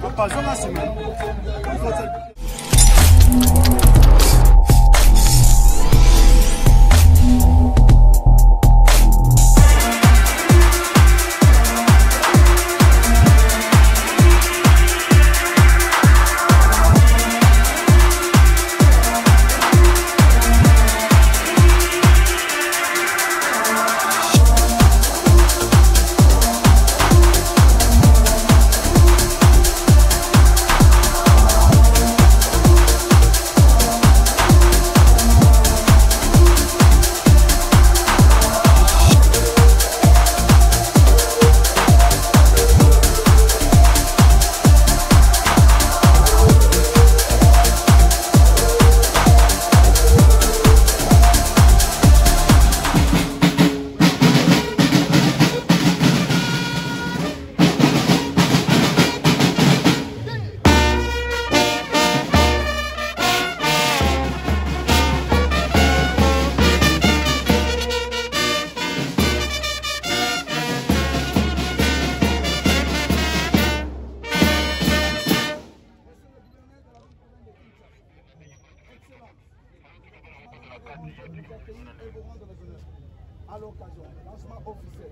Papa, je m'assieds. À l'occasion du lancement officiel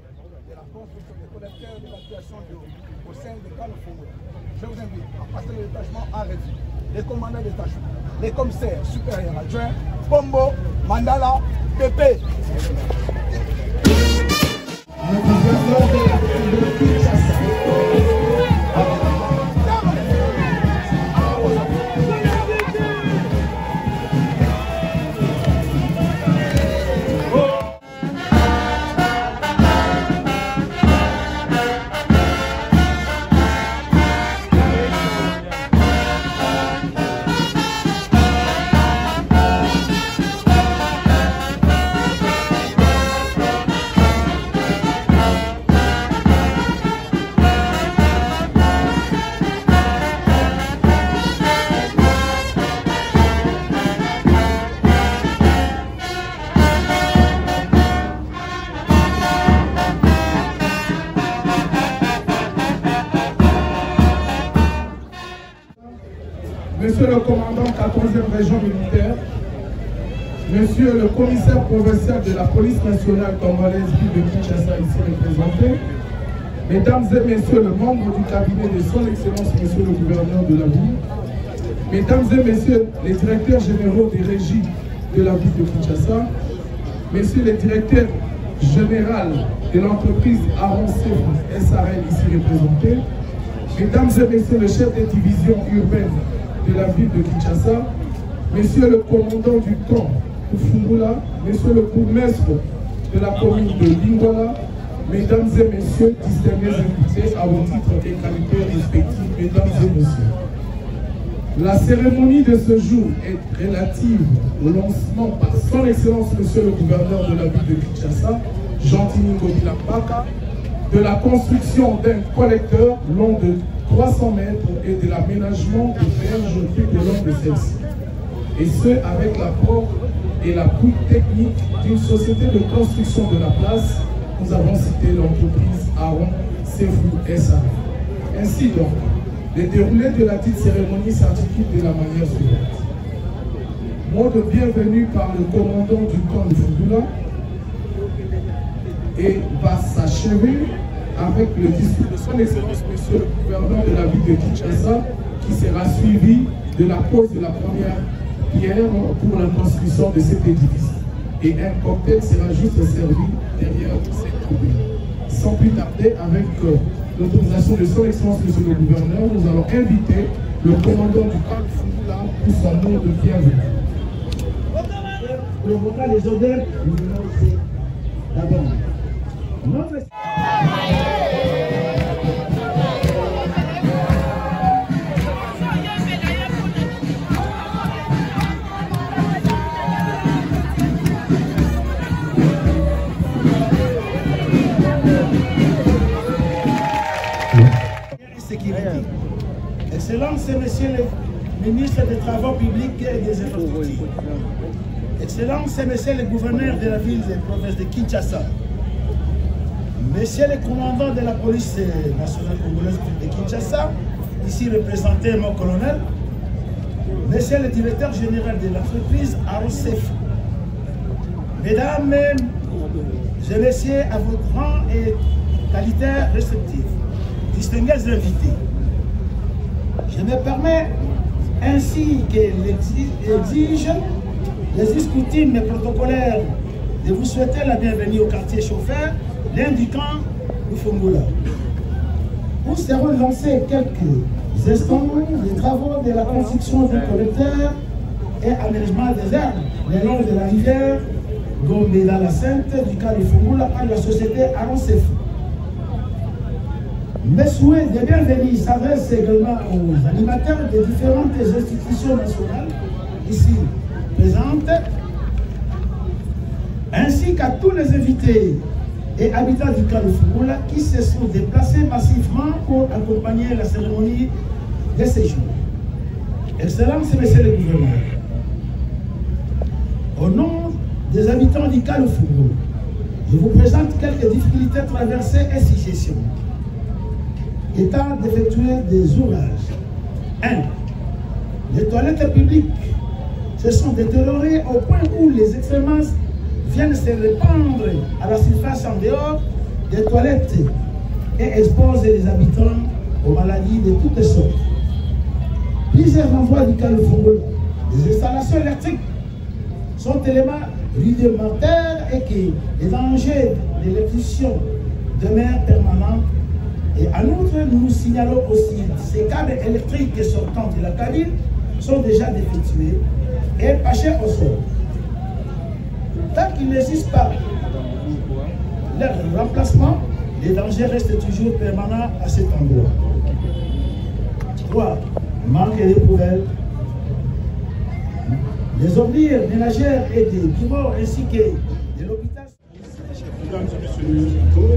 de la construction des collecteurs d'évacuation d'eau au sein de Kalofogo, je vous invite à passer le détachement en revue, les commandants de détachement, les commissaires supérieurs adjoints, Pombo, Mandala, Pépé. Monsieur le commandant 14e région militaire, Monsieur le commissaire provincial de la police nationale congolaise de Kinshasa ici représenté, Mesdames et Messieurs les membres du cabinet de son Excellence Monsieur le gouverneur de la ville, Mesdames et Messieurs les directeurs généraux des régies de la ville de Kinshasa, Messieurs les directeurs généraux de l'entreprise Aron Sefou SARL ici représenté, Mesdames et Messieurs les chefs des divisions urbaines de la ville de Kinshasa, Monsieur le commandant du camp Fungula, Monsieur le bourgmestre de la commune de Lingwala, Mesdames et Messieurs, distingués invités à vos titres et qualités respectifs, Mesdames et Messieurs. La cérémonie de ce jour est relative au lancement par son Excellence Monsieur le gouverneur de la ville de Kinshasa, Jean-Tini Ngobila Mbaka, de la construction d'un collecteur long de 300 mètres et de l'aménagement de berges tout au long de celle-ci. Et ce, avec l'apport et l'appui technique d'une société de construction de la place. Nous avons cité l'entreprise Aron Sefou SA. Ainsi donc, le déroulé de la dite cérémonie s'articule de la manière suivante. Mot de bienvenue par le commandant du camp de Fungula et va s'achever avec le discours de son Excellence Monsieur le gouverneur de la ville de Kinshasa qui sera suivi de la pose de la première pierre pour la construction de cet édifice. Et un cocktail sera juste servi derrière cette tribune. Sans plus tarder, avec l'autorisation de son Excellence Monsieur le gouverneur, nous allons inviter le commandant du camp de Fungula pour son mot de bienvenue. Le vocal des odeurs, c'est d'abord. Excellences et Messieurs les ministres des Travaux publics et des Infrastructures, Excellences et Messieurs les gouverneurs de la ville et province de Kinshasa, Messieurs les commandants de la police nationale congolaise de Kinshasa, ici représenté mon colonel, Monsieur le directeur général de l'entreprise AROCEF, Mesdames et Messieurs, à votre rang et qualité respective, distingués invités, je me permets, ainsi que l'exige les coutumes protocolaires, de vous souhaiter la bienvenue au quartier chauffeur, l'indiquant Lufongola, où seront lancés quelques instants les travaux de la construction d'un collecteur et aménagement des herbes le long de la rivière Gombe dans la Sainte du cas de Lufongola par la société AROCEF. Mes souhaits de bienvenue s'adressent également aux animateurs des différentes institutions nationales ici présentes, ainsi qu'à tous les invités et habitants du cas de Lufongola qui se sont déplacés massivement pour accompagner la cérémonie de ces jours. Excellences et Messieurs les gouverneurs, au nom des habitants du cas de Lufongola, je vous présente quelques difficultés traversées et suggestions. État d'effectuer des ouvrages. 1. Les toilettes publiques se sont détériorées au point où les excréments viennent se répandre à la surface en dehors des toilettes et exposent les habitants aux maladies de toutes sortes. Plusieurs endroits du cas de Lufongola, les installations électriques sont éléments rudimentaires et que les dangers d'électrocution demeurent permanents. Et en outre, nous nous signalons aussi que ces câbles électriques sortant de la cabine sont déjà défectueux et pachés au sol. Tant qu'il n'existe pas leur remplacement, les dangers restent toujours permanents à cet endroit. 3. Manque de poubelles. Les ordures ménagères et des bureaux ainsi que de l'hôpital. Mesdames et Messieurs les municipaux,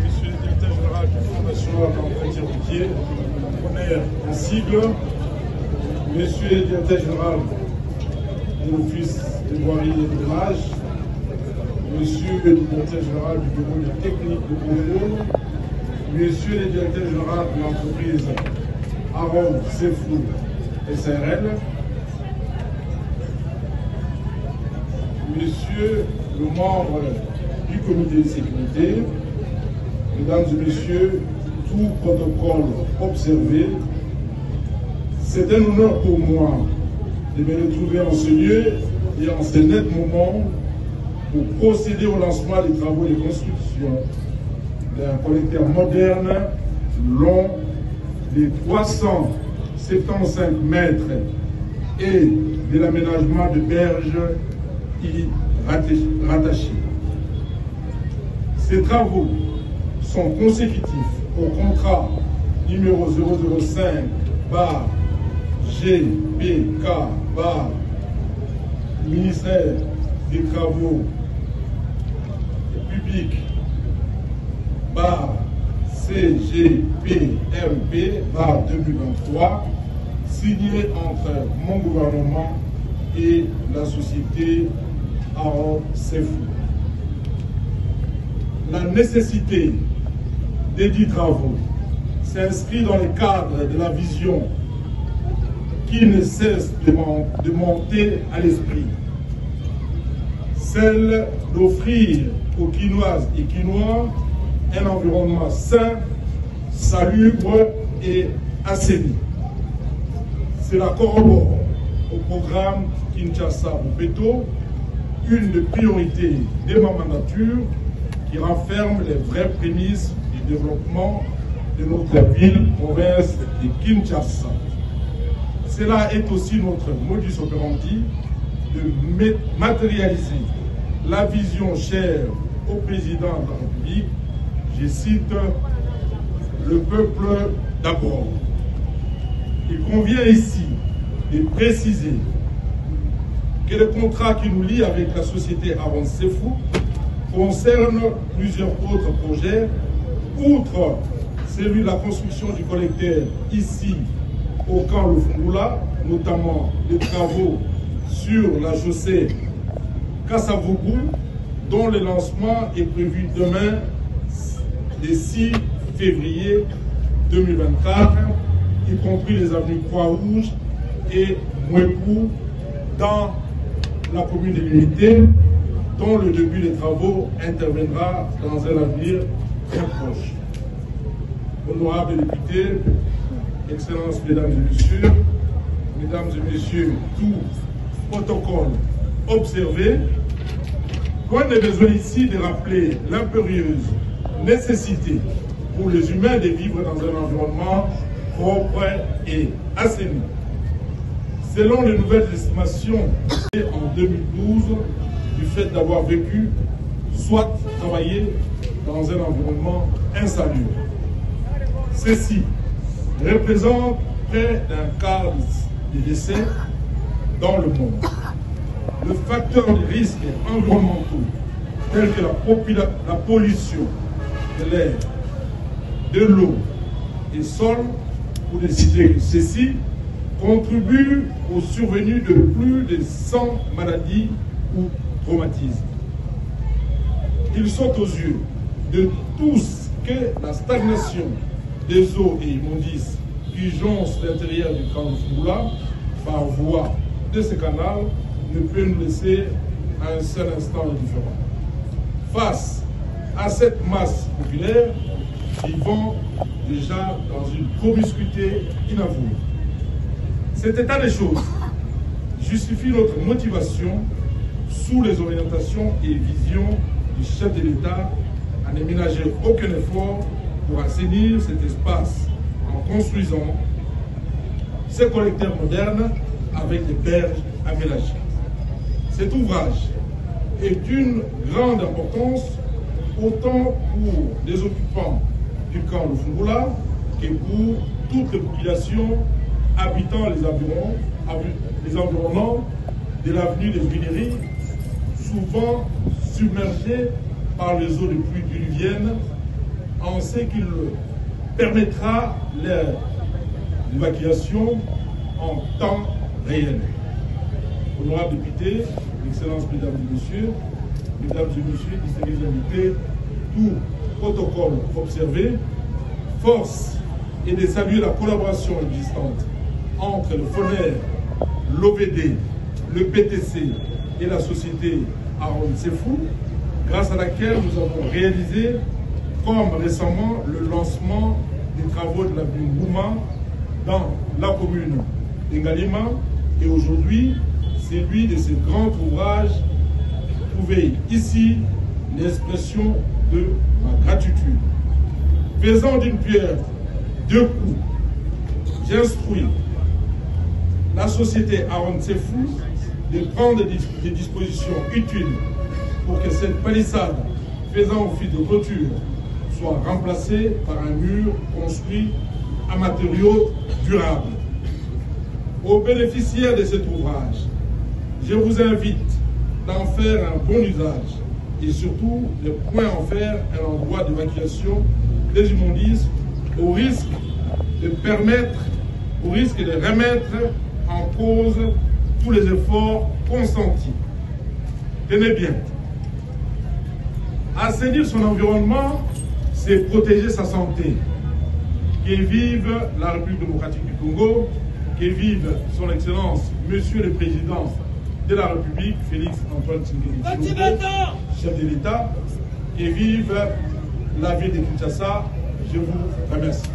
Monsieur le directeur général du Fonds national d'entretien routier, honneur en sigle, Monsieur le directeur général de l'Office de voirie et de ménage, Monsieur le directeur général du bureau de technique de contrôle, Monsieur le directeur général de l'entreprise AROCEF SARL, Monsieur le membre du comité de sécurité, Mesdames et Messieurs, tout protocole observé, c'est un honneur pour moi de me retrouver en ce lieu et en ce net moment pour procéder au lancement des travaux de construction d'un collecteur moderne long de 375 mètres et de l'aménagement de berges y rattachés. Ces travaux sont consécutifs au contrat numéro 005/GPK/ministère des Travaux publics CGPMP/2023 signé entre mon gouvernement et la société AROCEF. La nécessité des dits travaux s'inscrit dans le cadre de la vision qui ne cesse de monter à l'esprit, celle d'offrir aux Quinoises et Quinois un environnement sain, salubre et assaini. Cela corrobore au programme Kinshasa-Bopeto, une des priorités de ma mandature qui renferme les vraies prémices du développement de notre ville, province de Kinshasa. Cela est aussi notre modus operandi de matérialiser la vision chère au président de la République, je cite, le peuple d'abord. Il convient ici de préciser que le contrat qui nous lie avec la société AROCEF concerne plusieurs autres projets, outre celui de la construction du collecteur ici au camp Lufungula, notamment les travaux sur la chaussée Kassavougou, dont le lancement est prévu demain, le 6 février 2024, y compris les avenues Croix-Rouge et Mouepou dans la commune de l'Unité, dont le début des travaux interviendra dans un avenir très proche. Honorables députés, Excellences, Mesdames et Messieurs, tout protocole observé, point de besoin ici de rappeler l'impérieuse nécessité pour les humains de vivre dans un environnement propre et assaini. Selon les nouvelles estimations en 2012, du fait d'avoir vécu, soit travaillé dans un environnement insalubre. Ceci représente près d'un quart des décès dans le monde. Le facteur de risques environnementaux tels que la pollution de l'air, de l'eau et sol, pour ne citer que ceci, contribuent au survenue de plus de 100 maladies ou traumatismes. Il saute aux yeux de tous que la stagnation des eaux et immondices qui joncent l'intérieur du camp de Fougoula par voie de ce canal ne peut nous laisser à un seul instant indifférent. Face à cette masse populaire, vivons déjà dans une promiscuité inavouée. Cet état des choses justifie notre motivation sous les orientations et visions du chef de l'État à ne ménager aucun effort pour assainir cet espace en construisant ces collecteurs modernes avec des berges aménagées. Cet ouvrage est d'une grande importance autant pour les occupants du camp de Fungula que pour toutes les populations habitant les environnants de l'avenue des Mineries, souvent submergées par les eaux de pluie diluviennes, en ce qu'il permettra leur évacuation en temps réel. Honorables députés, Excellences, Mesdames et Messieurs, distingués invités, tout protocole observé, force est de saluer la collaboration existante entre le FONER, l'OVD, le PTC et la société Aaron Sefou, grâce à laquelle nous avons réalisé, comme récemment, le lancement des travaux de l'avenue Ngouma dans la commune d'Engalima, et aujourd'hui, c'est lui de ces grands ouvrages. Trouvez ici l'expression de ma gratitude. Faisant d'une pierre deux coups, j'instruis la société Aaron Sefou de prendre des dispositions utiles pour que cette palissade faisant office de clôture soit remplacée par un mur construit à matériaux durables. Aux bénéficiaires de cet ouvrage, je vous invite d'en faire un bon usage et surtout de point en faire un endroit d'évacuation des immondices au risque de remettre en cause tous les efforts consentis. Tenez bien, assainir son environnement, c'est protéger sa santé. Que vive la République démocratique du Congo, que vive son Excellence, Monsieur le Président de la République, Félix Antoine Tshisekedi, chef de l'État, et vive la ville de Kinshasa. Je vous remercie.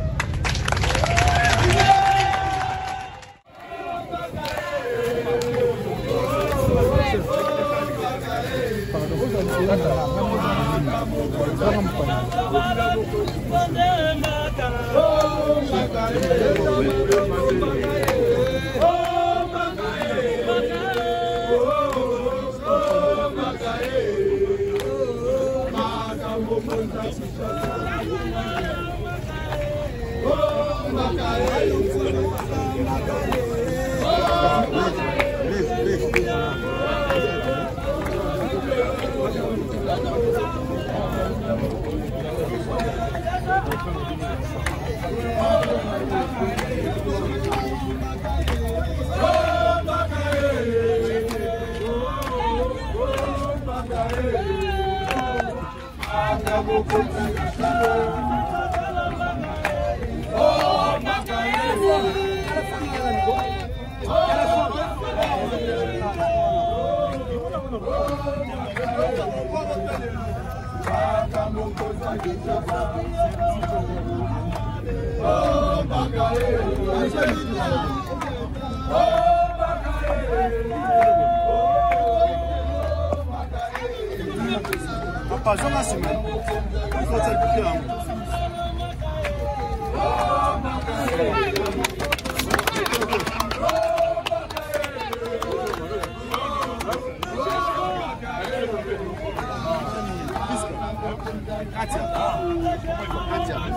Katia.